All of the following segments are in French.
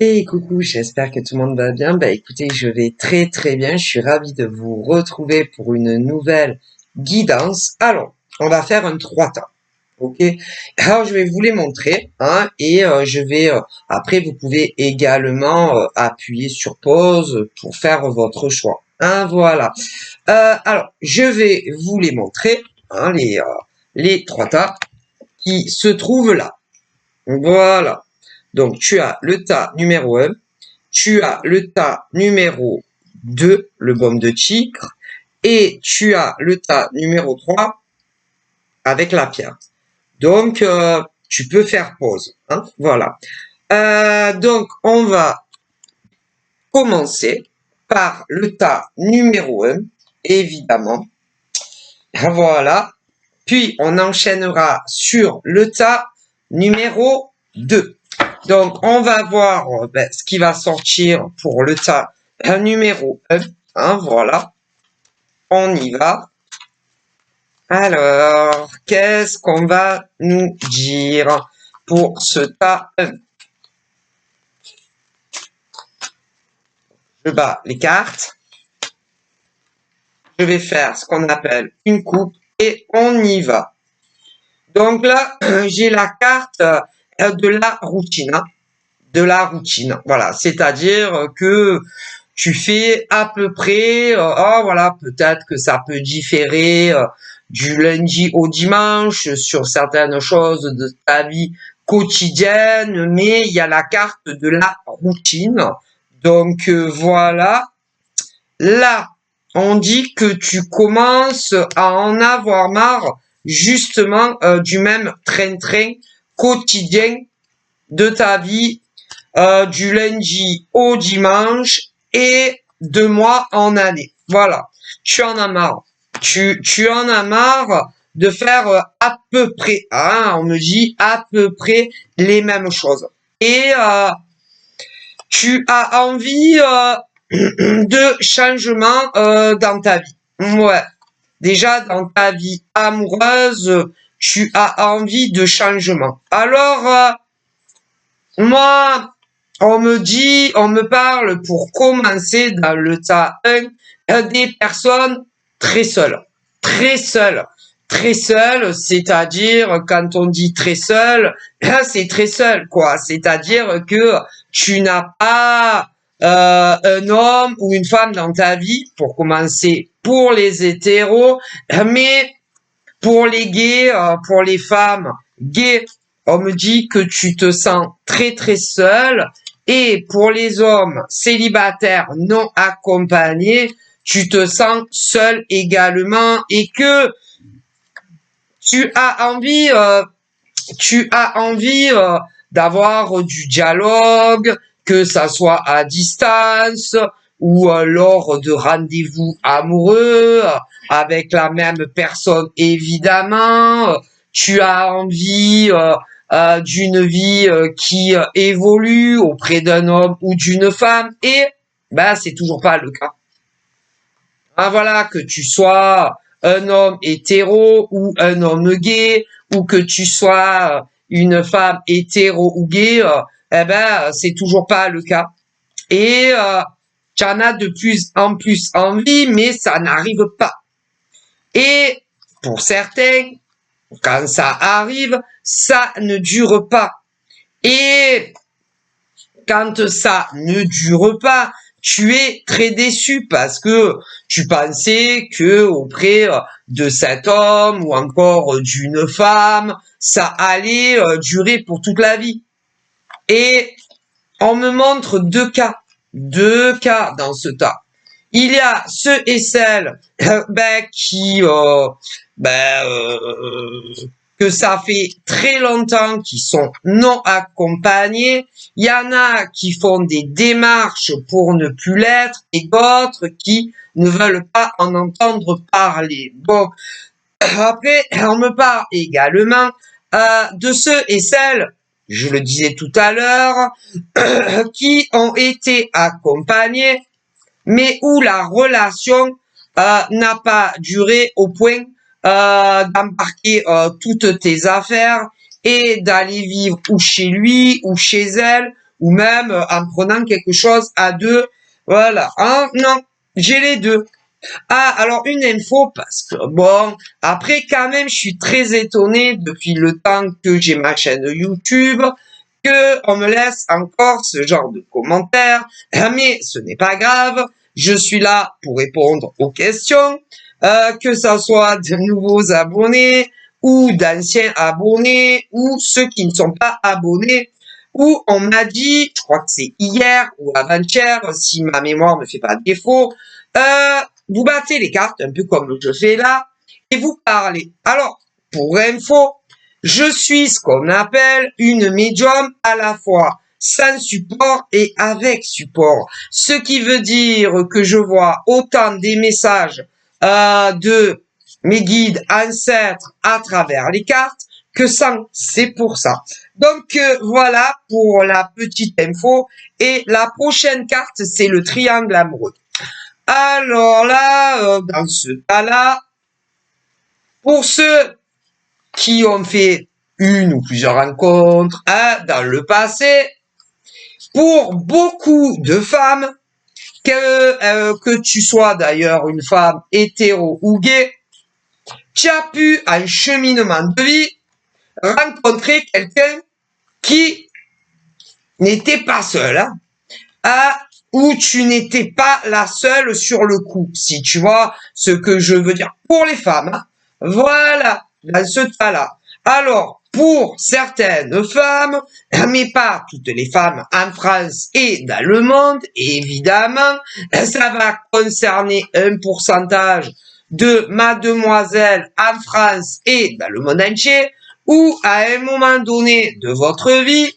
Et coucou, j'espère que tout le monde va bien. Bah écoutez, je vais très très bien. Je suis ravie de vous retrouver pour une nouvelle guidance. Alors, on va faire un 3 temps. Ok. Alors je vais vous les montrer, hein, et je vais après vous pouvez également appuyer sur pause pour faire votre choix. Hein, voilà. Alors je vais vous les montrer, hein, les 3 tas qui se trouvent là. Voilà. Donc tu as le tas numéro 1, tu as le tas numéro 2, le baume de tigre, et tu as le tas numéro 3 avec la pierre. Donc, tu peux faire pause. Hein, voilà. Donc, on va commencer par le tas numéro 1, évidemment. Voilà. Puis, on enchaînera sur le tas numéro 2. Donc, on va voir ce qui va sortir pour le tas numéro 1. Hein, voilà. On y va. Alors, qu'est-ce qu'on va nous dire pour ce tas 1? Je bats les cartes. Je vais faire ce qu'on appelle une coupe et on y va. Donc là, j'ai la carte de la routine. Hein, de la routine. Voilà, c'est-à-dire que tu fais à peu près, voilà, peut-être que ça peut différer du lundi au dimanche sur certaines choses de ta vie quotidienne, mais il y a la carte de la routine. Donc voilà, là, on dit que tu commences à en avoir marre justement du même train-train quotidien de ta vie du lundi au dimanche et de mois en année. Voilà, tu en as marre. Tu en as marre de faire à peu près, hein, on me dit à peu près les mêmes choses. Et tu as envie de changement dans ta vie. Ouais. Déjà, dans ta vie amoureuse, tu as envie de changement. Alors, moi, on me parle pour commencer dans le tas 1 des personnes très seules. Très seules. Très seules, c'est-à-dire, quand on dit très seul, c'est très seul, quoi. C'est-à-dire que tu n'as pas un homme ou une femme dans ta vie, pour commencer, pour les hétéros, mais pour les gays, pour les femmes gays, on me dit que tu te sens très très seul. Et pour les hommes célibataires non accompagnés, tu te sens seul également et que tu as envie d'avoir du dialogue, que ça soit à distance ou lors de rendez-vous amoureux avec la même personne évidemment. Tu as envie d'une vie qui évolue auprès d'un homme ou d'une femme et c'est toujours pas le cas. Ah, voilà, que tu sois un homme hétéro ou un homme gay, ou que tu sois une femme hétéro ou gay, c'est toujours pas le cas. Et tu en as de plus en plus envie, mais ça n'arrive pas. Et pour certains, quand ça arrive, ça ne dure pas. Et quand ça ne dure pas, tu es très déçu parce que tu pensais que auprès de cet homme ou encore d'une femme, ça allait durer pour toute la vie. Et on me montre deux cas dans ce tas. Il y a ceux et celles qui que ça fait très longtemps qu'ils sont non accompagnés. Il y en a qui font des démarches pour ne plus l'être et d'autres qui ne veulent pas en entendre parler. Bon, après, on me parle également de ceux et celles, je le disais tout à l'heure, qui ont été accompagnés, mais où la relation n'a pas duré au point d'embarquer toutes tes affaires et d'aller vivre ou chez lui ou chez elle ou même en prenant quelque chose à deux. Voilà. Hein? Non, j'ai les deux. Ah, alors une info, parce que bon, après quand même, je suis très étonné depuis le temps que j'ai ma chaîne YouTube, que on me laisse encore ce genre de commentaires, mais ce n'est pas grave, je suis là pour répondre aux questions, que ça soit de nouveaux abonnés, ou d'anciens abonnés, ou ceux qui ne sont pas abonnés, où on m'a dit, je crois que c'est hier ou avant-hier, si ma mémoire me fait pas défaut, vous battez les cartes, un peu comme je fais là, et vous parlez. Alors, pour info, je suis ce qu'on appelle une médium à la fois sans support et avec support. Ce qui veut dire que je vois autant des messages de mes guides ancêtres à travers les cartes que sans. C'est pour ça. Donc voilà pour la petite info. Et la prochaine carte, c'est le triangle amoureux. Alors là, dans ce cas-là, pour ceux qui ont fait une ou plusieurs rencontres dans le passé, pour beaucoup de femmes, que tu sois d'ailleurs une femme hétéro ou gay, tu as pu, en cheminement de vie, rencontrer quelqu'un qui n'était pas seul, où tu n'étais pas la seule sur le coup, si tu vois ce que je veux dire. Pour les femmes, voilà, dans ce cas-là. Alors, pour certaines femmes, mais pas toutes les femmes en France et dans le monde, évidemment, ça va concerner un pourcentage de mademoiselles en France et dans le monde entier, où à un moment donné de votre vie,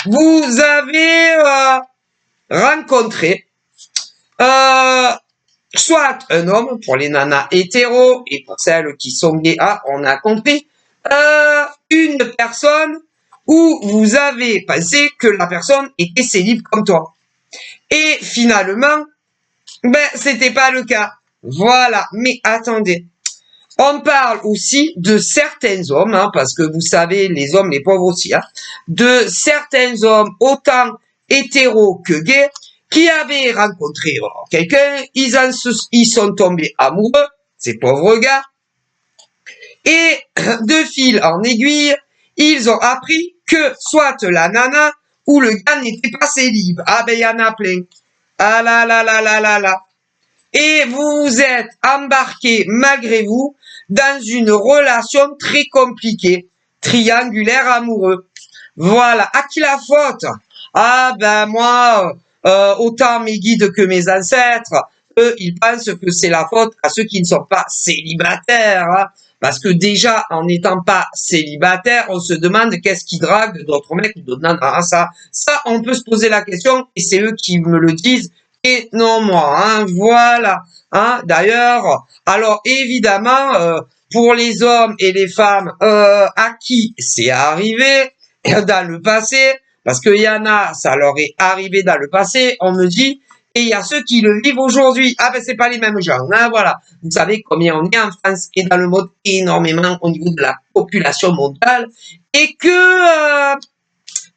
vous avez rencontrer soit un homme pour les nanas hétéros et pour celles qui sont gays, on a compris, une personne où vous avez pensé que la personne était célib comme toi. Et finalement, c'était pas le cas. Voilà. Mais attendez. On parle aussi de certains hommes, parce que vous savez, les hommes, les pauvres aussi, de certains hommes, autant hétéros que gays, qui avaient rencontré quelqu'un, ils sont tombés amoureux, ces pauvres gars, et de fil en aiguille, ils ont appris que soit la nana ou le gars n'était pas célib. Il y en a plein. Ah là là là là là là. Et vous vous êtes embarqués malgré vous dans une relation très compliquée, triangulaire amoureux. Voilà. À qui la faute? Moi, autant mes guides que mes ancêtres, eux, ils pensent que c'est la faute à ceux qui ne sont pas célibataires. Parce que déjà, en n'étant pas célibataire, on se demande qu'est-ce qui drague d'autres mecs ou d'autres nanas. Ça, on peut se poser la question, et c'est eux qui me le disent, et non moi. Voilà. D'ailleurs, alors évidemment, pour les hommes et les femmes à qui c'est arrivé dans le passé, parce qu'il y en a, ça leur est arrivé dans le passé, on me dit, et il y a ceux qui le vivent aujourd'hui. C'est pas les mêmes gens. Voilà. Vous savez combien on est en France et dans le monde, énormément au niveau de la population mondiale, et que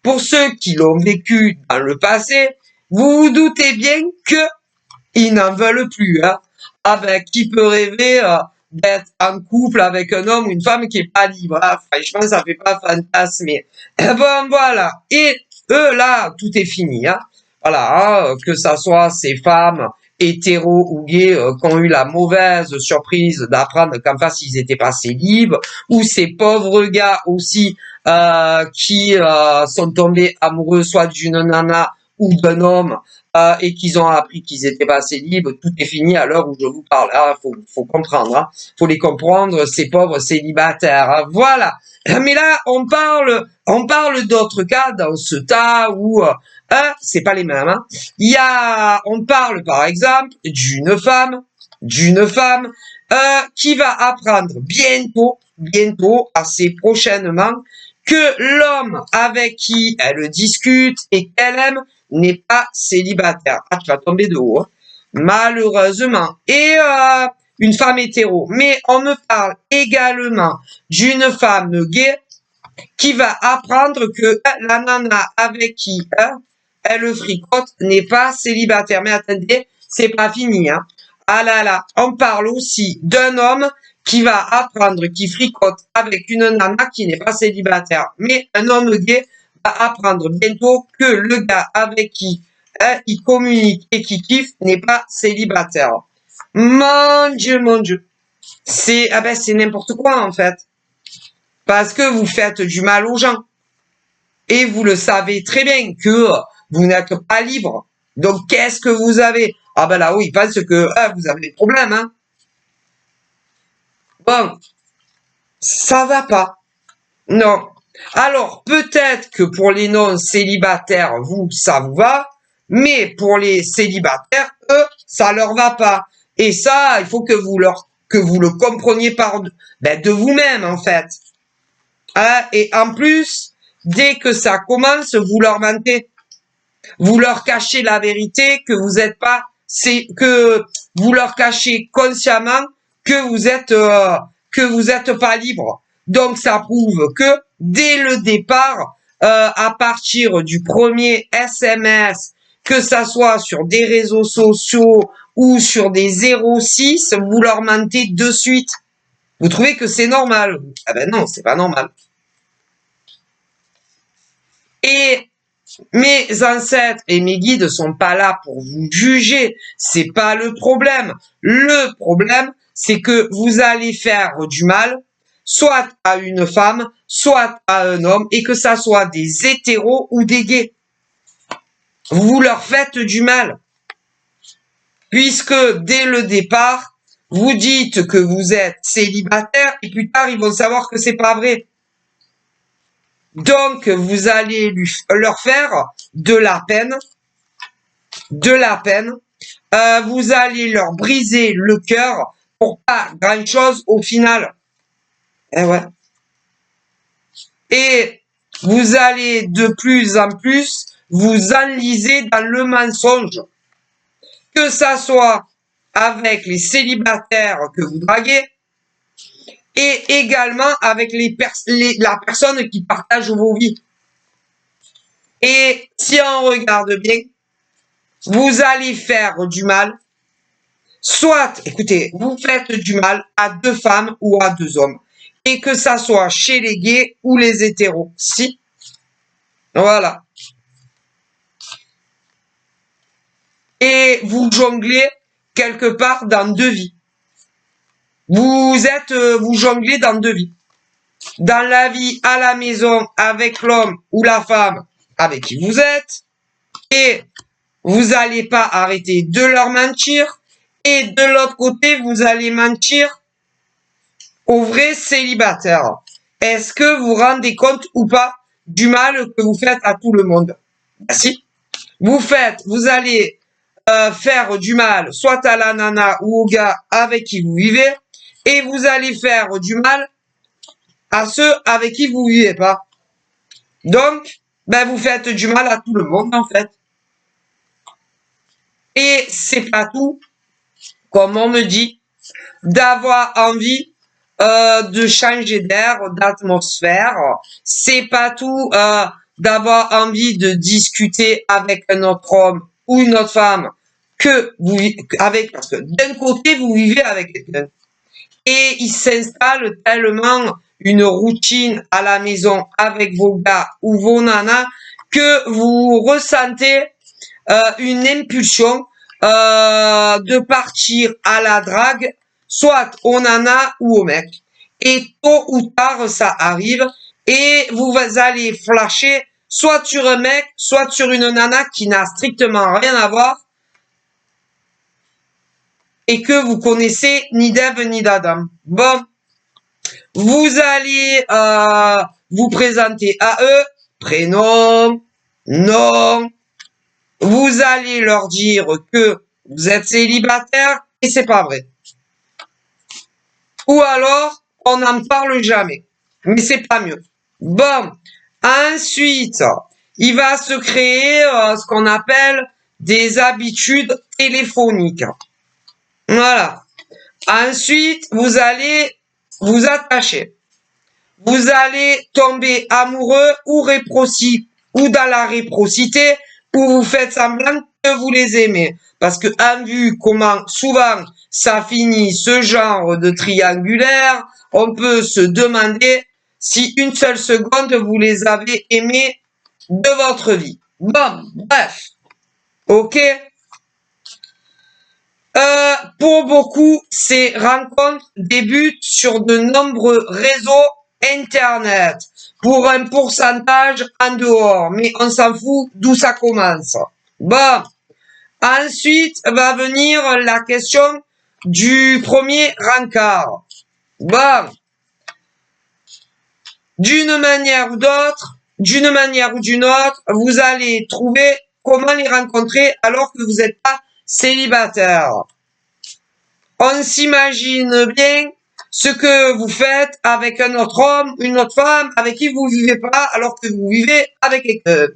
pour ceux qui l'ont vécu dans le passé, vous vous doutez bien que ils n'en veulent plus. Qui peut rêver d'être en couple avec un homme ou une femme qui est pas libre. Franchement, ça fait pas fantasmer. Bon, voilà. Et eux, là, tout est fini. Voilà, que ça soit ces femmes hétéros ou gays qui ont eu la mauvaise surprise d'apprendre qu'en face ils étaient pas célibes, ou ces pauvres gars aussi qui sont tombés amoureux soit d'une nana ou d'un homme et qu'ils ont appris qu'ils étaient pas célibes. Tout est fini à l'heure où je vous parle. Faut comprendre, faut les comprendre, ces pauvres célibataires. Voilà. Mais là, on parle d'autres cas dans ce tas où c'est pas les mêmes. On parle par exemple d'une femme qui va apprendre bientôt, assez prochainement, que l'homme avec qui elle discute et qu'elle aime n'est pas célibataire. Tu vas tomber de haut, malheureusement. Et une femme hétéro. Mais on me parle également d'une femme gay qui va apprendre que la nana avec qui elle fricote, n'est pas célibataire. Mais attendez, c'est pas fini, hein. Ah là là, on parle aussi d'un homme qui va apprendre, qui fricote avec une nana qui n'est pas célibataire. Mais un homme gay va apprendre bientôt que le gars avec qui il communique et qui kiffe n'est pas célibataire. Mon Dieu, mon Dieu. C'est c'est n'importe quoi en fait. Parce que vous faites du mal aux gens. Et vous le savez très bien que vous n'êtes pas libre. Donc qu'est-ce que vous avez? Ah ben là oui, il pense que vous avez des problèmes, hein. Bon, ça va pas. Non. Alors, peut-être que pour les non-célibataires, vous, ça vous va, mais pour les célibataires, eux, ça leur va pas. Et ça, il faut que vous le compreniez de vous-même, en fait. Hein? Et en plus, dès que ça commence, vous leur mentez. Vous leur cachez la vérité que vous êtes pas, c'est que vous leur cachez consciemment que vous êtes pas libre. Donc ça prouve que dès le départ, à partir du premier SMS, que ça soit sur des réseaux sociaux ou sur des 06, vous leur mentez de suite. Vous trouvez que c'est normal? Ah ben non, c'est pas normal. Et mes ancêtres et mes guides sont pas là pour vous juger. C'est pas le problème. Le problème, c'est que vous allez faire du mal, soit à une femme, soit à un homme, et que ça soit des hétéros ou des gays. Vous leur faites du mal. Puisque dès le départ, vous dites que vous êtes célibataire, et plus tard, ils vont savoir que c'est pas vrai. Donc, vous allez leur faire de la peine, vous allez leur briser le cœur pour pas grand-chose au final. Eh ouais. Et vous allez de plus en plus vous enliser dans le mensonge. Que ça soit avec les célibataires que vous draguez, et également avec la personne qui partage vos vies. Et si on regarde bien, vous allez faire du mal. Soit, écoutez, vous faites du mal à deux femmes ou à deux hommes. Et que ça soit chez les gays ou les hétéros. Si. Voilà. Et vous jonglez quelque part dans deux vies. Vous jonglez dans deux vies. Dans la vie à la maison avec l'homme ou la femme avec qui vous êtes. Et vous n'allez pas arrêter de leur mentir. Et de l'autre côté, vous allez mentir aux vrais célibataires. Est-ce que vous vous rendez compte ou pas du mal que vous faites à tout le monde? Ben si. Vous allez faire du mal soit à la nana ou au gars avec qui vous vivez, et vous allez faire du mal à ceux avec qui vous vivez pas. Donc, vous faites du mal à tout le monde en fait. Et c'est pas tout, comme on me dit, d'avoir envie de changer d'air, d'atmosphère. C'est pas tout d'avoir envie de discuter avec un autre homme ou une autre femme parce que d'un côté vous vivez avec quelqu'un et il s'installe tellement une routine à la maison avec vos gars ou vos nanas que vous ressentez une impulsion de partir à la drague, soit au nana ou au mec. Et tôt ou tard, ça arrive et vous allez flasher soit sur un mec, soit sur une nana qui n'a strictement rien à voir et que vous connaissez ni d'Ève ni d'Adam. Bon, vous allez vous présenter à eux, prénom, nom, vous allez leur dire que vous êtes célibataire et c'est pas vrai. Ou alors, on n'en parle jamais. Mais c'est pas mieux. Bon. Ensuite, il va se créer ce qu'on appelle des habitudes téléphoniques. Voilà. Ensuite, vous allez vous attacher. Vous allez tomber amoureux ou dans la réciprocité ou vous faites semblant que vous les aimez. Parce que, en vu comment souvent ça finit ce genre de triangulaire, on peut se demander si une seule seconde vous les avez aimés de votre vie. Bon, bref. Ok. Pour beaucoup, ces rencontres débutent sur de nombreux réseaux Internet, pour un pourcentage en dehors, mais on s'en fout d'où ça commence. Bon, ensuite va venir la question du premier rencard. Bon, d'une manière ou d'une autre, vous allez trouver comment les rencontrer alors que vous n'êtes pas célibataire. On s'imagine bien ce que vous faites avec un autre homme, une autre femme, avec qui vous vivez pas, alors que vous vivez avec quelqu'un.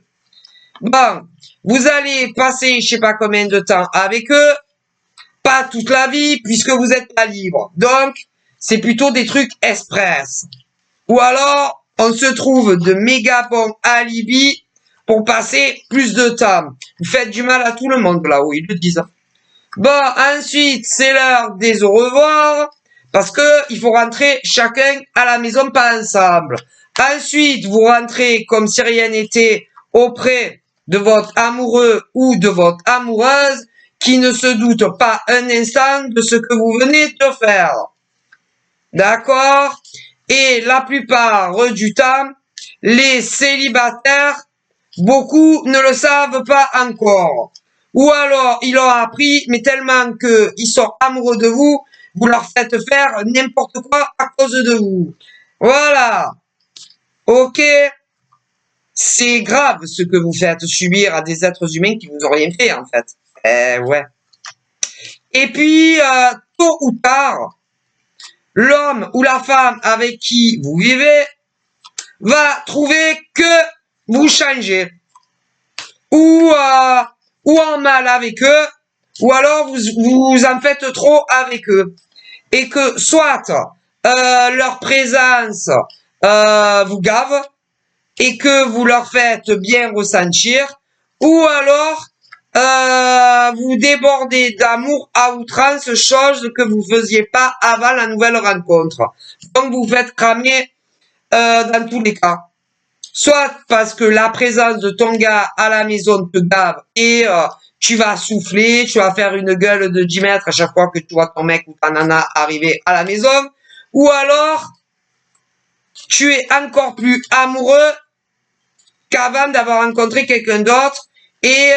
Bon, vous allez passer je sais pas combien de temps avec eux, pas toute la vie, puisque vous n'êtes pas libre. Donc, c'est plutôt des trucs express. Ou alors, on se trouve de méga bons alibis pour passer plus de temps. Vous faites du mal à tout le monde là-haut, ils le disent. Bon, ensuite, c'est l'heure des au revoir, parce que il faut rentrer chacun à la maison, pas ensemble. Ensuite, vous rentrez comme si rien n'était auprès de votre amoureux ou de votre amoureuse qui ne se doute pas un instant de ce que vous venez de faire. D'accord? Et la plupart du temps, les célibataires, beaucoup ne le savent pas encore. Ou alors, ils l'ont appris, mais tellement qu'ils sont amoureux de vous, vous leur faites faire n'importe quoi à cause de vous. Voilà. Ok? C'est grave ce que vous faites subir à des êtres humains qui vous ont rien fait, en fait. Ouais. Et puis, tôt ou tard, l'homme ou la femme avec qui vous vivez va trouver que vous changez. Ou en mal avec eux, ou alors vous en faites trop avec eux. Et que soit leur présence vous gave, et que vous leur faites bien ressentir, ou alors vous débordez d'amour à outrance, chose que vous faisiez pas avant la nouvelle rencontre. Donc vous faites cramer dans tous les cas. Soit parce que la présence de ton gars à la maison te gave et tu vas souffler, tu vas faire une gueule de 10 mètres à chaque fois que tu vois ton mec ou ta nana arriver à la maison, ou alors tu es encore plus amoureux qu'avant d'avoir rencontré quelqu'un d'autre et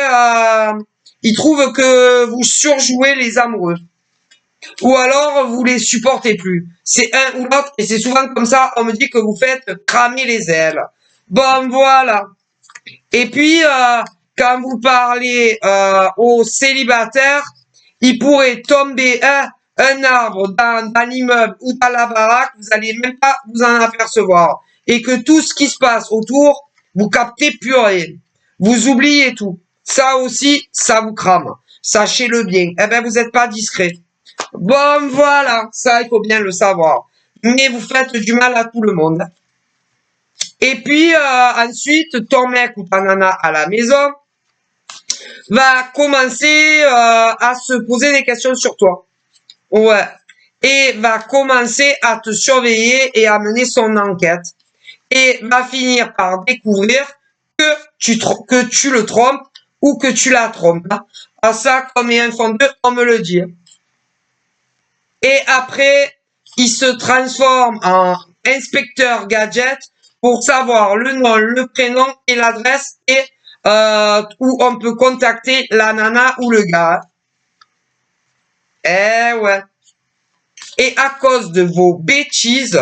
il trouve que vous surjouez les amoureux. Ou alors vous les supportez plus. C'est un ou l'autre et c'est souvent comme ça, on me dit que vous faites cramer les ailes. Bon, voilà. Et puis, quand vous parlez aux célibataires, il pourrait tomber un arbre dans l'immeuble ou dans la baraque, vous allez même pas vous en apercevoir. Et que tout ce qui se passe autour, vous captez plus rien. Vous oubliez tout. Ça aussi, ça vous crame. Sachez-le bien. Eh ben, vous n'êtes pas discret. Bon, voilà. Ça, il faut bien le savoir. Mais vous faites du mal à tout le monde. Et puis, ensuite, ton mec ou ta nana à la maison va commencer à se poser des questions sur toi. Ouais. Et va commencer à te surveiller et à mener son enquête. Et va finir par découvrir que tu le trompes ou que tu la trompes. À ça, comme un fond deux, on me le dit. Et après, il se transforme en inspecteur gadget pour savoir le nom, le prénom et l'adresse et où on peut contacter la nana ou le gars. Eh ouais. Et à cause de vos bêtises,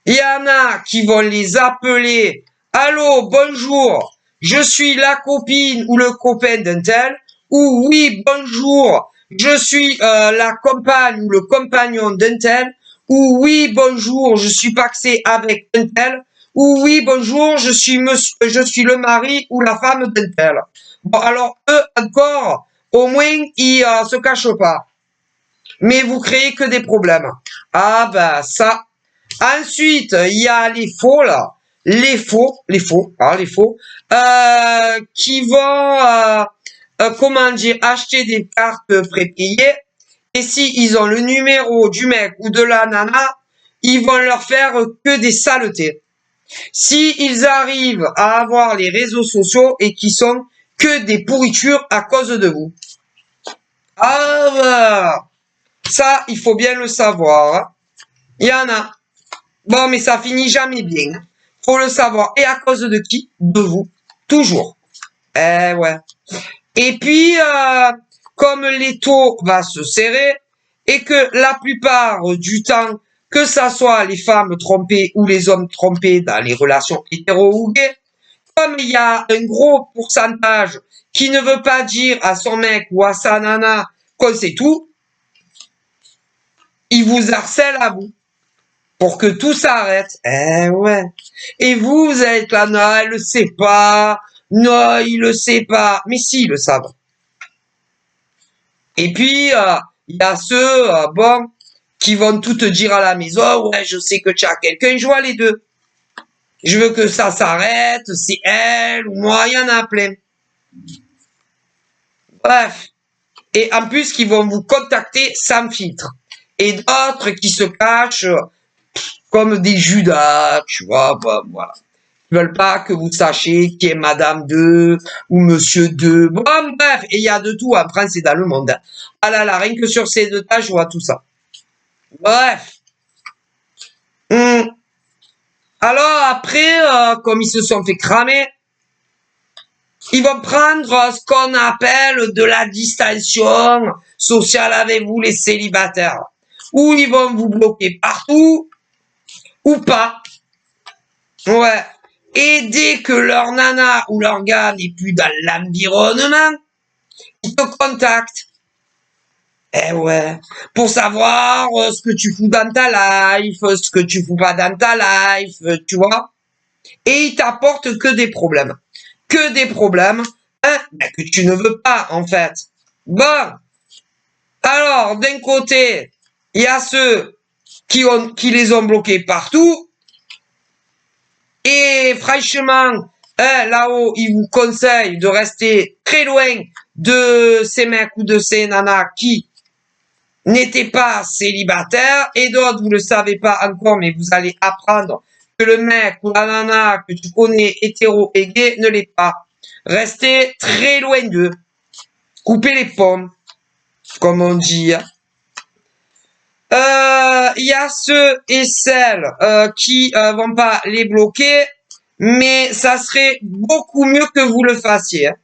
il y en a qui vont les appeler « Allô, bonjour, je suis la copine ou le copain d'un tel » ou « Oui, bonjour, je suis la compagne ou le compagnon d'un tel » ou « Oui, bonjour, je suis paxé avec un tel » ou « Oui, bonjour, je suis le mari ou la femme d'un tel ». Bon, alors eux encore, au moins, ils se cachent pas. Mais vous créez que des problèmes. Ah ben ça. Ensuite, il y a les faux là. qui vont, comment dire, acheter des cartes prépayées. Et si ils ont le numéro du mec ou de la nana, ils vont leur faire que des saletés. Si ils arrivent à avoir les réseaux sociaux et qui sont que des pourritures à cause de vous. Ah bah, ça, il faut bien le savoir. Hein. Il y en a. Bon, mais ça finit jamais bien. Faut le savoir. Et à cause de qui? De vous. Toujours. Eh ouais. Et puis, comme l'étau va se serrer et que la plupart du temps, que ça soit les femmes trompées ou les hommes trompés dans les relations hétéro ou gays, comme il y a un gros pourcentage qui ne veut pas dire à son mec ou à sa nana qu'on sait tout, il vous harcèle à vous pour que tout s'arrête. Eh ouais. Et vous êtes là, non, elle le sait pas, non, il le sait pas, mais si, ils le savent. Et puis, il y a ceux, bon, qui vont tout te dire à la maison, ouais, je sais que tu as quelqu'un, je vois les deux. Je veux que ça s'arrête, c'est elle ou moi, il y en a plein. Bref. Et en plus, qui vont vous contacter sans filtre. Et d'autres qui se cachent comme des Judas, tu vois, bah, voilà. Ils veulent pas que vous sachiez qui est Madame 2 ou Monsieur 2. Bon, bref, et il y a de tout en France et dans le monde. Hein. Ah là là, rien que sur ces deux tâches, je vois tout ça. Bref. Alors après, comme ils se sont fait cramer, ils vont prendre ce qu'on appelle de la distanciation sociale avec vous, les célibataires. Ou ils vont vous bloquer partout, ou pas. Ouais. Et dès que leur nana ou leur gars n'est plus dans l'environnement, ils te contactent. Eh ouais. Pour savoir ce que tu fous dans ta life, ce que tu fous pas dans ta life, tu vois. Et ils t'apportent que des problèmes. Que des problèmes, hein, que tu ne veux pas, en fait. Bon. Alors, d'un côté, il y a ceux qui les ont bloqués partout. Et franchement, là-haut, ils vous conseillent de rester très loin de ces mecs ou de ces nanas qui n'étaient pas célibataires. Et d'autres, vous ne le savez pas encore, mais vous allez apprendre que le mec ou la nana que tu connais hétéro et gay ne l'est pas. Restez très loin d'eux. Coupez les pommes, comme on dit. Il y a ceux et celles qui vont pas les bloquer, mais ça serait beaucoup mieux que vous le fassiez. Hein.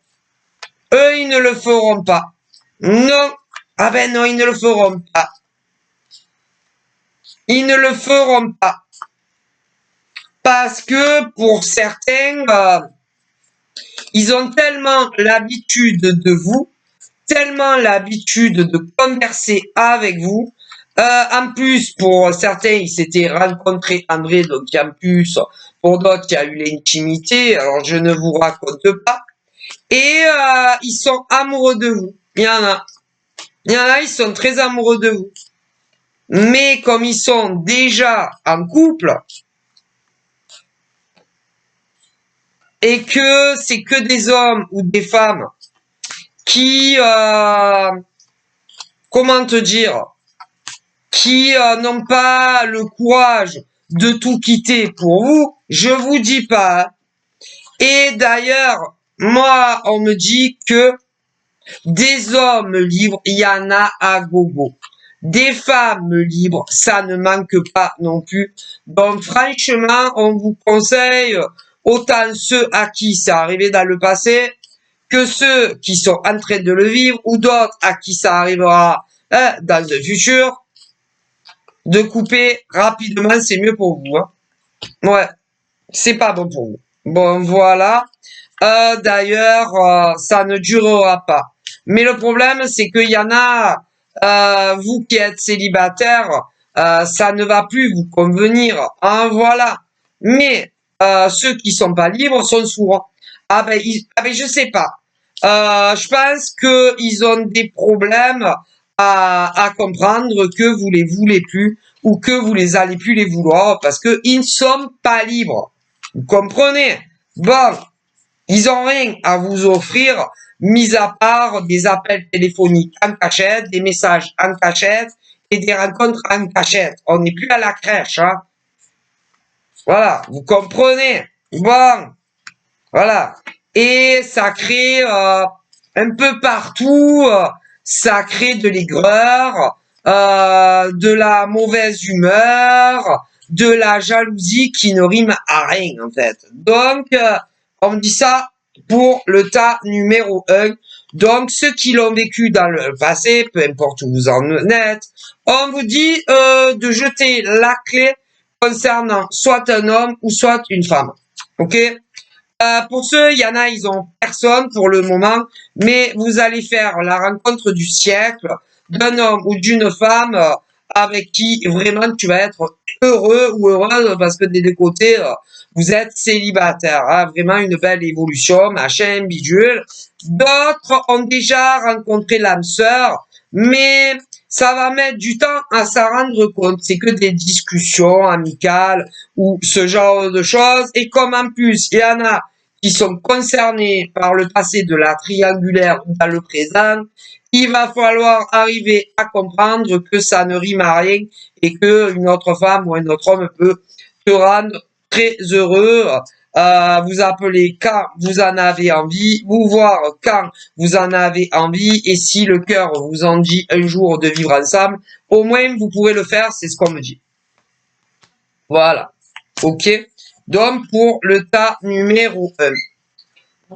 Eux, ils ne le feront pas. Non. Ah ben non, ils ne le feront pas. Ils ne le feront pas. Parce que pour certains, ils ont tellement l'habitude de vous, tellement l'habitude de converser avec vous. En plus, pour certains, ils s'étaient rencontrés en vrai, donc en plus, pour d'autres, il y a eu l'intimité, alors je ne vous raconte pas. Et ils sont amoureux de vous. Il y en a. Il y en a, ils sont très amoureux de vous. Mais comme ils sont déjà en couple, et que c'est que des hommes ou des femmes qui, comment te dire, qui n'ont pas le courage de tout quitter pour vous, je vous dis pas. Et d'ailleurs, moi, on me dit que des hommes libres, il y en a à gogo. Des femmes libres, ça ne manque pas non plus. Donc franchement, on vous conseille autant ceux à qui c'est arrivé dans le passé que ceux qui sont en train de le vivre ou d'autres à qui ça arrivera dans le futur. De couper rapidement, c'est mieux pour vous. Hein. Ouais, c'est pas bon pour vous. Bon, voilà. D'ailleurs, ça ne durera pas. Mais le problème, c'est qu'il y en a, vous qui êtes célibataire, ça ne va plus vous convenir. Hein, voilà. Mais ceux qui sont pas libres sont sourds. Ah ben, je sais pas. Je pense que ils ont des problèmes à comprendre que vous les voulez plus ou que vous les allez plus les vouloir parce que ils ne sont pas libres. Vous comprenez? Bon, ils ont rien à vous offrir, mis à part des appels téléphoniques en cachette, des messages en cachette et des rencontres en cachette. On n'est plus à la crèche, hein. Voilà, vous comprenez? Bon, voilà. Et ça crée un peu partout, ça crée de l'aigreur, de la mauvaise humeur, de la jalousie qui ne rime à rien en fait. Donc, on dit ça pour le tas numéro 1. Donc, ceux qui l'ont vécu dans le passé, peu importe où vous en êtes, on vous dit de jeter la clé concernant soit un homme ou soit une femme. Ok? Pour ceux, il y en a, ils ont personne pour le moment, mais vous allez faire la rencontre du siècle d'un homme ou d'une femme avec qui vraiment tu vas être heureux ou heureuse parce que des deux côtés, vous êtes célibataire. Hein, vraiment une belle évolution, machin, bidule. D'autres ont déjà rencontré l'âme sœur, mais ça va mettre du temps à s'en rendre compte. C'est que des discussions amicales ou ce genre de choses. Et comme en plus, il y en a qui sont concernés par le passé de la triangulaire dans le présent, il va falloir arriver à comprendre que ça ne rime à rien et que une autre femme ou un autre homme peut te rendre très heureux, vous appeler quand vous en avez envie, vous voir quand vous en avez envie, et si le cœur vous en dit un jour de vivre ensemble, au moins vous pourrez le faire, c'est ce qu'on me dit. Voilà. Ok? Donc, pour le tas numéro 1.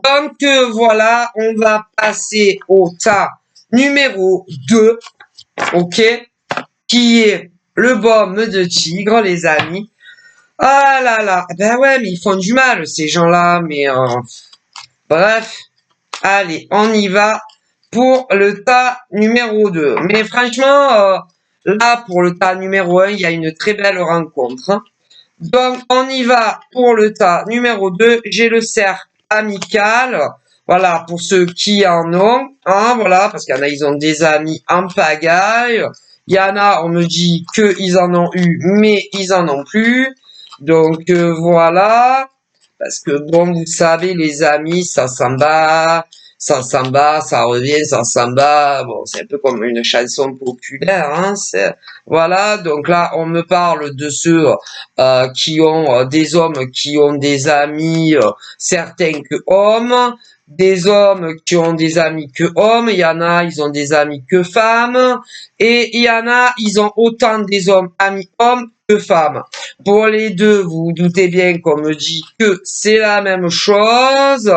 Donc, voilà, on va passer au tas numéro 2, ok? Qui est le baume de tigre, les amis. Ah là là, ben ouais, mais ils font du mal, ces gens-là, mais bref. Allez, on y va pour le tas numéro 2. Mais franchement, là, pour le tas numéro 1, il y a une très belle rencontre. Hein. Donc, on y va pour le tas numéro 2. J'ai le cercle amical. Voilà, pour ceux qui en ont. Hein, voilà, parce qu'il y en a, ils ont des amis en pagaille. Il y en a, on me dit qu'ils en ont eu, mais ils en ont plus. Donc, voilà. Parce que, bon, vous savez, les amis, ça s'en va, ça revient, ça s'en va. Bon, c'est un peu comme une chanson populaire, hein. Voilà, donc là, on me parle de ceux qui ont des hommes qui ont des amis, certains que hommes, des hommes qui ont des amis que hommes, il y en a, ils ont des amis que femmes, et il y en a, ils ont autant des hommes amis hommes que femmes. Pour les deux, vous vous doutez bien qu'on me dit que c'est la même chose,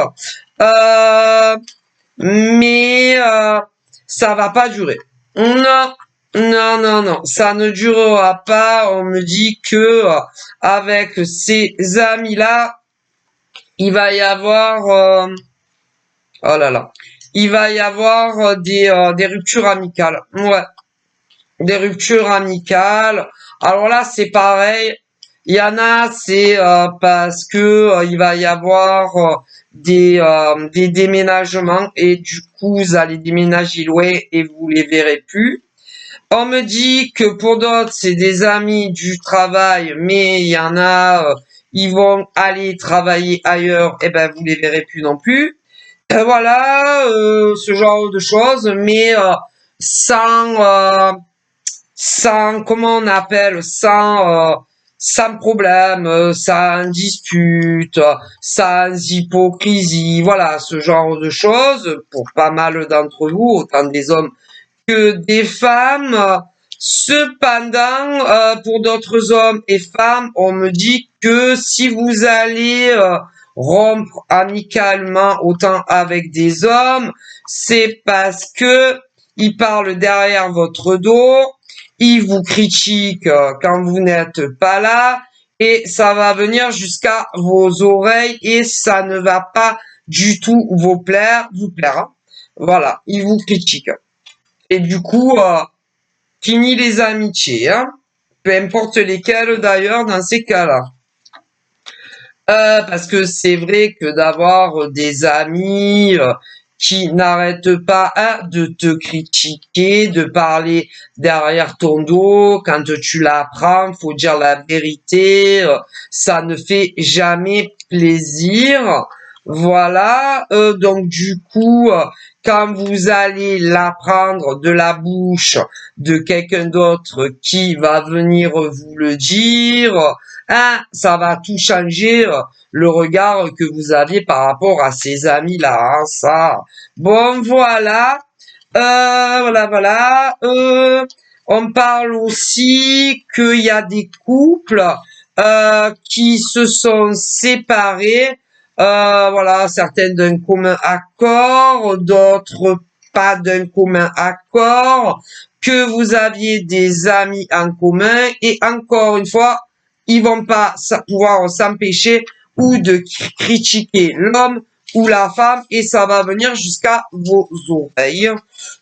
mais ça va pas durer. Non, non, non, non, ça ne durera pas. On me dit que avec ces amis-là, il va y avoir, oh là là, il va y avoir des ruptures amicales. Ouais, des ruptures amicales. Alors là, c'est pareil. Il y en a, c'est parce que il va y avoir des déménagements et du coup, vous allez déménager loin et vous les verrez plus. On me dit que pour d'autres, c'est des amis du travail, mais il y en a, ils vont aller travailler ailleurs, et ben vous les verrez plus non plus. Voilà, ce genre de choses, mais sans comment on appelle, sans problème, sans dispute, sans hypocrisie, voilà, ce genre de choses pour pas mal d'entre vous, autant des hommes que des femmes. Cependant, pour d'autres hommes et femmes, on me dit que si vous allez rompre amicalement autant avec des hommes, c'est parce que ils parlent derrière votre dos, ils vous critiquent quand vous n'êtes pas là, et ça va venir jusqu'à vos oreilles et ça ne va pas du tout vous plaire. Hein. Voilà, ils vous critiquent. Et du coup, fini les amitiés, hein, peu importe lesquelles d'ailleurs dans ces cas-là. Parce que c'est vrai que d'avoir des amis qui n'arrêtent pas de te critiquer, de parler derrière ton dos. Quand tu l'apprends, faut dire la vérité. Ça ne fait jamais plaisir. Voilà. Donc du coup, quand vous allez l'apprendre de la bouche de quelqu'un d'autre qui va venir vous le dire, hein, ça va tout changer le regard que vous aviez par rapport à ces amis-là. Hein, ça. Bon, voilà. Voilà. On parle aussi qu'il y a des couples qui se sont séparés. Voilà, certains d'un commun accord, d'autres pas d'un commun accord, que vous aviez des amis en commun et encore une fois, ils vont pas pouvoir s'empêcher ou de critiquer l'homme ou la femme et ça va venir jusqu'à vos oreilles.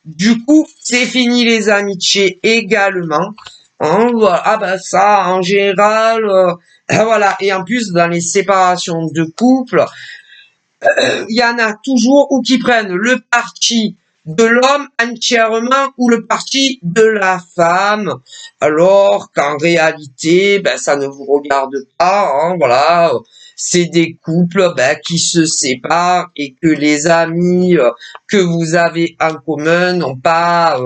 Du coup, c'est fini les amitiés également. Hein, voilà. Ah ben ça, en général, voilà. Et en plus, dans les séparations de couple, il y en a toujours ou qui prennent le parti de l'homme entièrement ou le parti de la femme, alors qu'en réalité, ben, ça ne vous regarde pas, hein, voilà. C'est des couples qui se séparent et que les amis que vous avez en commun n'ont pas,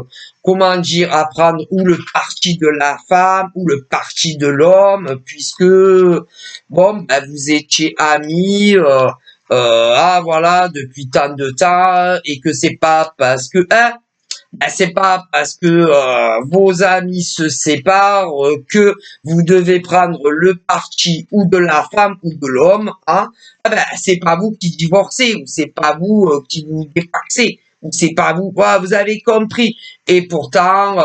comment dire, à prendre ou le parti de la femme ou le parti de l'homme, puisque bon, vous étiez amis. Voilà, depuis tant de temps, et que c'est pas parce que, c'est pas parce que vos amis se séparent que vous devez prendre le parti ou de la femme ou de l'homme, hein. C'est pas vous qui divorcez, ou c'est pas vous qui vous dépaxez, ou c'est pas vous, voilà, vous avez compris. Et pourtant,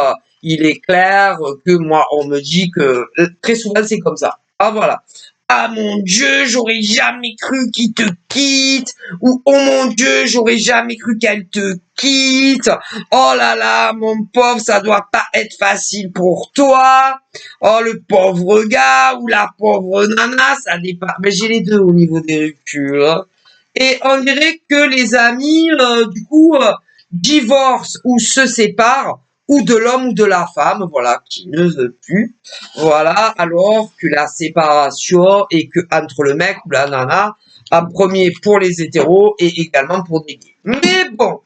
il est clair que moi, on me dit que très souvent c'est comme ça. Ah voilà. Ah mon Dieu, j'aurais jamais cru qu'il te quitte. Ou oh mon Dieu, j'aurais jamais cru qu'elle te quitte. Oh là là, mon pauvre, ça doit pas être facile pour toi. Oh le pauvre gars ou la pauvre nana, ça dépend. Mais j'ai les deux au niveau des ruptures. Hein. Et on dirait que les amis, du coup, divorcent ou se séparent ou de l'homme ou de la femme, voilà, qui ne veut plus. Voilà, alors que la séparation est que entre le mec ou la nana, en premier pour les hétéros et également pour des gays. Mais bon,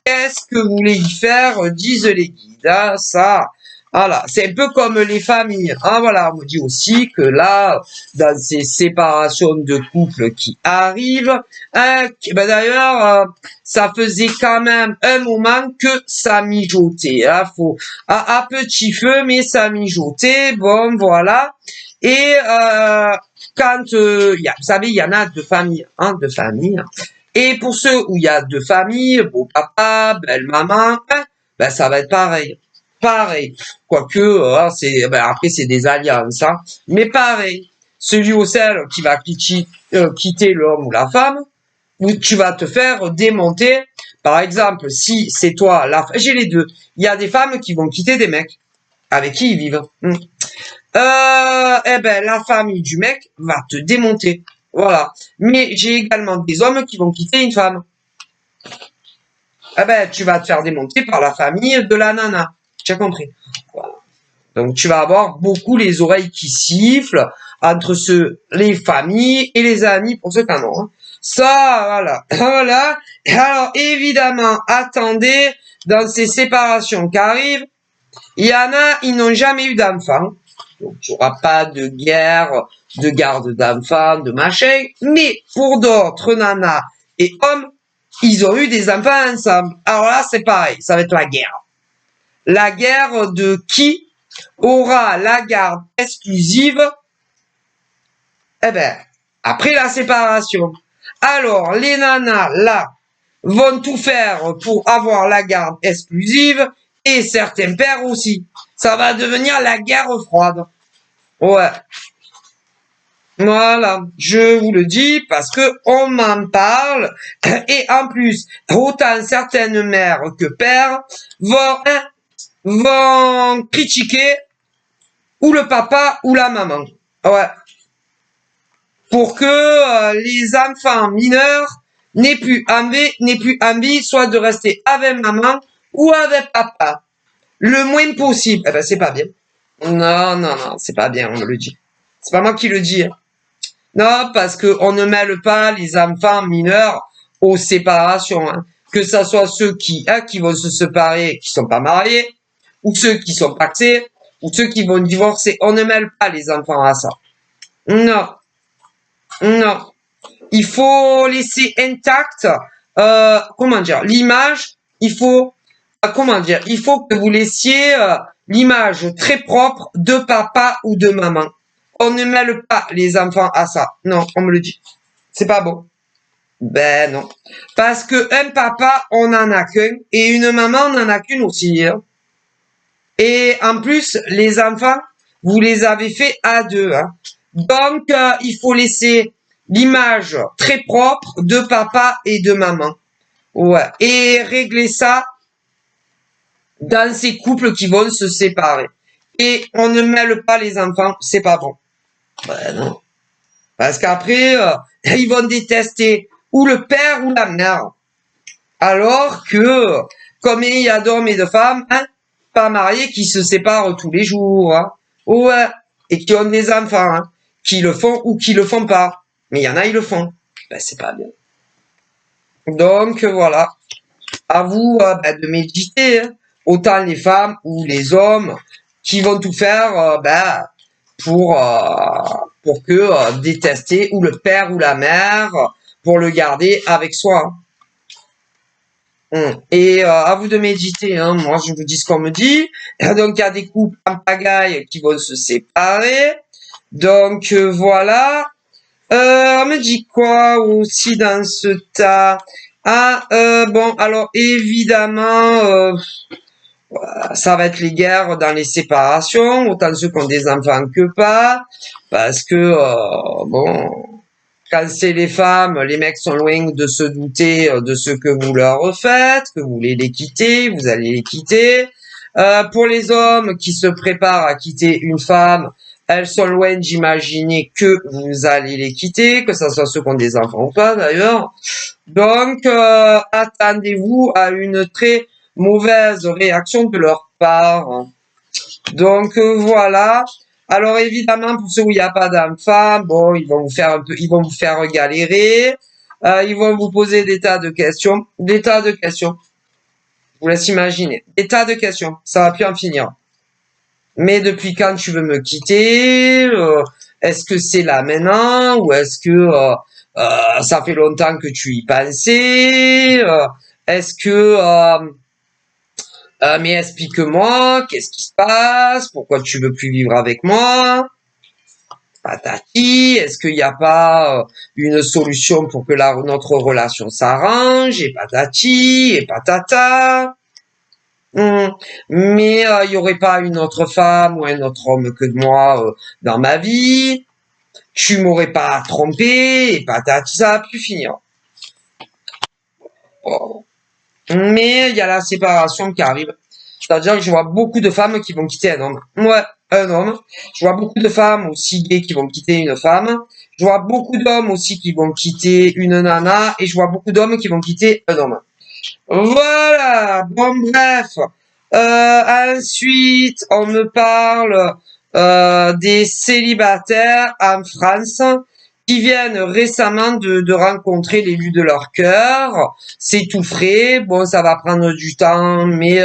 qu'est-ce que vous voulez y faire, disent les guides, hein, ça, voilà, c'est un peu comme les familles, hein, voilà, on me dit aussi que là, dans ces séparations de couples qui arrivent, hein, d'ailleurs, ça faisait quand même un moment que ça mijotait, hein, faut, à petit feu, mais ça mijotait, bon, voilà, et quand, vous savez, il y en a deux familles, hein, deux familles, et pour ceux où il y a deux familles, beau papa, belle maman, hein, ça va être pareil. Pareil. Quoique, après, c'est des alliances, hein. Mais pareil. Celui ou celle qui va quitter l'homme ou la femme, où tu vas te faire démonter. Par exemple, si c'est toi, j'ai les deux. Il y a des femmes qui vont quitter des mecs avec qui ils vivent. La famille du mec va te démonter. Voilà. Mais j'ai également des hommes qui vont quitter une femme. Tu vas te faire démonter par la famille de la nana. Tu as compris. Voilà. Donc, tu vas avoir beaucoup les oreilles qui sifflent entre les familles et les amis pour ceux qui en ont. Hein. Ça, voilà. Voilà. Alors, évidemment, attendez, dans ces séparations qui arrivent, il y en a, ils n'ont jamais eu d'enfants. Donc, il n'y aura pas de guerre, de garde d'enfants, de machin. Mais pour d'autres nanas et hommes, ils ont eu des enfants ensemble. Alors là, c'est pareil, ça va être la guerre. La guerre de qui aura la garde exclusive, après la séparation. Alors, les nanas, là, vont tout faire pour avoir la garde exclusive et certains pères aussi. Ça va devenir la guerre froide. Ouais. Voilà, je vous le dis parce que on m'en parle et en plus, autant certaines mères que pères vont critiquer ou le papa ou la maman. Ouais. Pour que les enfants mineurs n'est plus envie, soit de rester avec maman ou avec papa. Le moins possible. Eh ben, c'est pas bien. Non, non, non, c'est pas bien, on me le dit. C'est pas moi qui le dis. Hein. Non, parce que on ne mêle pas les enfants mineurs aux séparations. Hein. Que ça soit ceux qui vont se séparer, qui sont pas mariés, ou ceux qui sont paxés, ou ceux qui vont divorcer. On ne mêle pas les enfants à ça. Non, non. Il faut laisser intact, comment dire, l'image. Il faut, comment dire, il faut que vous laissiez l'image très propre de papa ou de maman. On ne mêle pas les enfants à ça. Non, on me le dit. C'est pas bon. Ben non. Parce que un papa, on en a qu'un, et une maman, on en a qu'une aussi. Hein. Et en plus, les enfants, vous les avez fait à deux. Hein. Donc, il faut laisser l'image très propre de papa et de maman. Ouais. Et régler ça dans ces couples qui vont se séparer. Et on ne mêle pas les enfants, c'est pas bon. Ben non. Parce qu'après, ils vont détester ou le père ou la mère. Alors que, comme il y a d'hommes et de femmes, hein, pas mariés qui se séparent tous les jours. Hein. Ouais. Et qui ont des enfants, hein, qui le font ou qui le font pas. Mais il y en a, ils le font. Ben, c'est pas bien. Donc, voilà. À vous de méditer. Hein. Autant les femmes ou les hommes qui vont tout faire pour que détester ou le père ou la mère pour le garder avec soi. Et à vous de méditer. Hein. Moi, je vous dis ce qu'on me dit. Donc, il y a des couples en pagaille qui vont se séparer. Donc, voilà. On me dit quoi aussi dans ce tas? Ah, bon, alors, évidemment... ça va être les guerres dans les séparations, autant ceux qui ont des enfants que pas, parce que, bon, quand c'est les femmes, les mecs sont loin de se douter de ce que vous leur faites, que vous voulez les quitter, vous allez les quitter. Pour les hommes qui se préparent à quitter une femme, elles sont loin d'imaginer que vous allez les quitter, que ce soit ceux qui ont des enfants ou pas d'ailleurs. Donc, attendez-vous à une très mauvaise réaction de leur part. Donc voilà. Alors évidemment pour ceux où il n'y a pas d'enfants, bon ils vont vous faire galérer. Ils vont vous poser des tas de questions, Je vous laisse imaginer, des tas de questions. Ça va plus en finir. Mais depuis quand tu veux me quitter? Est-ce que c'est là maintenant ou est-ce que ça fait longtemps que tu y pensais? Est-ce que mais explique-moi, qu'est-ce qui se passe? Pourquoi tu veux plus vivre avec moi? Patati, est-ce qu'il n'y a pas une solution pour que notre relation s'arrange? Et patati, et patata. Mais il n'y aurait pas une autre femme ou un autre homme que de moi dans ma vie. Tu m'aurais pas trompé, et patati, ça a pu finir. Oh. Mais il y a la séparation qui arrive. C'est-à-dire que je vois beaucoup de femmes qui vont quitter un homme. Ouais, un homme. Je vois beaucoup de femmes aussi gays qui vont quitter une femme. Je vois beaucoup d'hommes aussi qui vont quitter une nana. Et je vois beaucoup d'hommes qui vont quitter un homme. Voilà. Bon, bref. Ensuite, on me parle des célibataires en France qui viennent récemment de rencontrer l'élu de leur cœur. C'est tout frais. Bon, ça va prendre du temps, mais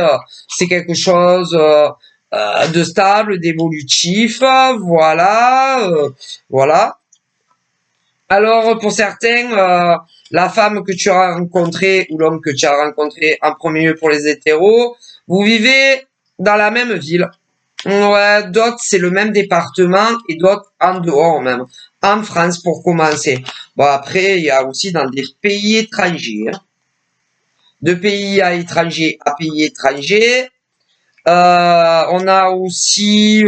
c'est quelque chose de stable, d'évolutif. Voilà, voilà. Alors, pour certains, la femme que tu as rencontrée ou l'homme que tu as rencontré en premier lieu pour les hétéros, vous vivez dans la même ville. Ouais, d'autres, c'est le même département et d'autres en dehors même. En France, pour commencer. Bon, après, il y a aussi dans des pays étrangers. Hein. De pays à étrangers à pays étrangers. On a aussi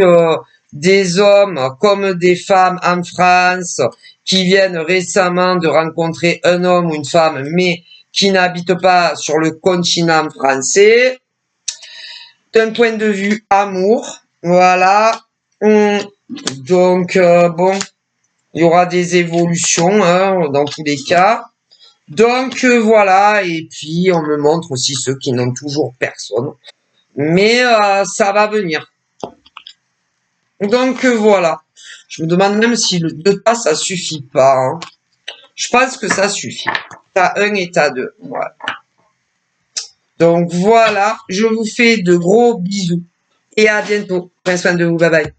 des hommes comme des femmes en France qui viennent récemment de rencontrer un homme ou une femme, mais qui n'habitent pas sur le continent français. D'un point de vue amour, voilà. Donc, bon, il y aura des évolutions hein, dans tous les cas. Donc voilà, et puis on me montre aussi ceux qui n'ont toujours personne. Mais ça va venir. Donc voilà. Je me demande même si le 2 tas, ça suffit pas. Hein. Je pense que ça suffit. Tas 1 et tas 2. Voilà. Donc voilà, je vous fais de gros bisous. Et à bientôt. Prenez soin de vous. Bye bye.